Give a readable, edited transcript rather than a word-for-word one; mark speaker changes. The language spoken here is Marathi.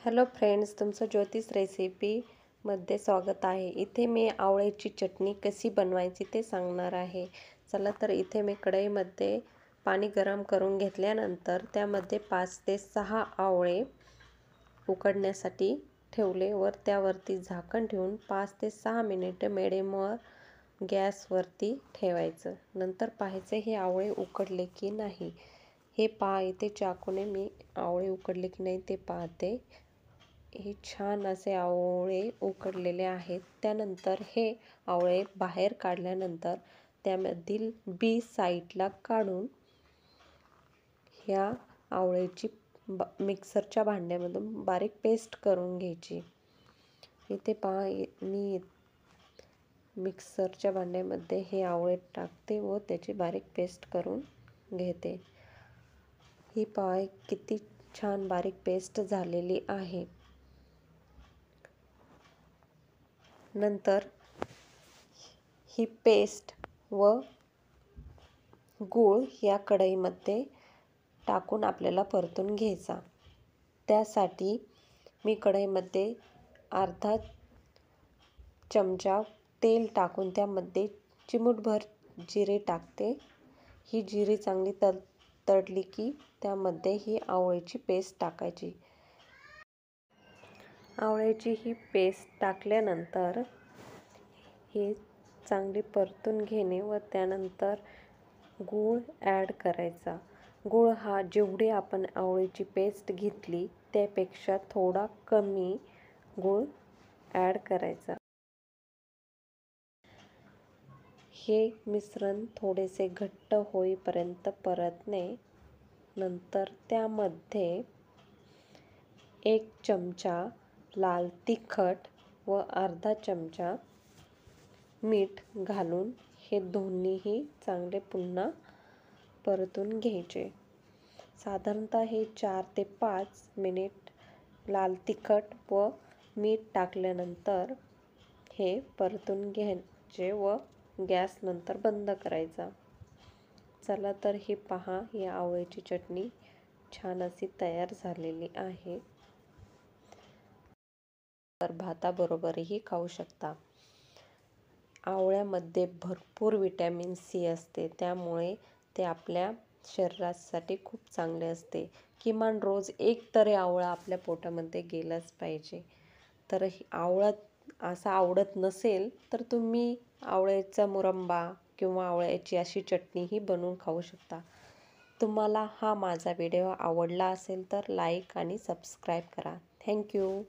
Speaker 1: हॅलो फ्रेंड्स, तुमचं ज्योतिष रेसिपीमध्ये स्वागत आहे। इथे मी आवळ्याची चटणी कशी बनवायची ते सांगणार आहे। चला तर इथे मी कढईमध्ये पाणी गरम करून घेतल्यानंतर त्यामध्ये 5 ते 6 आवळे उकडण्यासाठी ठेवले व त्यावरती झाकण ठेवून 5 ते 6 मिनिटे मिडियमवर गॅसवरती ठेवायचं। नंतर पाहायचं हे आवळे उकडले की नाही। हे पहा, इथे चाकूने मी आवळे उकडले की नाही ते पाहते। हे छान असे आवळे उकडलेले आहेत। त्यानंतर हे आवळे बाहेर काढल्यानंतर त्यामधील बी साईडला काढून ह्या आवळ्याची मिक्सरच्या भांड्यामधून बारीक पेस्ट करून घ्यायची। इथे पहा, मी मिक्सरच्या भांड्यामध्ये हे आवळे टाकते व त्याची बारीक पेस्ट करून घेते। ही पहा किती छान बारीक पेस्ट झालेली आहे। नंतर ही पेस्ट व गूळ या कढईमध्ये टाकून आपल्याला परतून घ्यायचा। त्यासाठी मी कढईमध्ये अर्धा चमचा तेल टाकून त्यामध्ये चिमूटभर जिरे टाकते। ही जिरे चांगली तडली की त्यामध्ये ही आवळ्याची पेस्ट टाकायची। आवळ्याची ही पेस्ट टाकल्यानंतर हे चांगली परतून घेणे व त्यानंतर गूळ ॲड करायचा। गूळ हा जेवढी आपण आवळ्याची पेस्ट घेतली त्यापेक्षा थोडा कमी गूळ ॲड करायचा। हे मिश्रण थोडेसे घट्ट होईपर्यंत परतणे। नंतर त्यामध्ये 1 चमचा लाल तिखट व अर्धा चमचा मीठ घालून हे दोन्हीही चांगले पुन्हा परतून घ्यायचे। साधारणतः हे 4 ते 5 मिनिट लाल तिखट व मीठ टाकल्यानंतर हे परतून घ्यायचे व गॅस नंतर बंद करायचा। चला तर ही पहा, ही आवळ्याची चटणी छान अशी तयार झालेली आहे। तर भाताबरोबरही खाऊ शकता। आवळ्यामध्ये भरपूर व्हिटॅमिन सी असते, त्यामुळे ते आपल्या शरीरासाठी खूप चांगले असते। किमान रोज एक तरी आवळा आपल्या पोटामध्ये गेलाच पाहिजे। तर आवळा असा आवडत नसेल तर तुम्ही आवळ्याचा मुरंबा किंवा आवळ्याची अशी चटणीही बनवून खाऊ शकता। तुम्हाला हा माझा व्हिडिओ आवडला असेल तर लाईक आणि सबस्क्राईब करा। थँक्यू।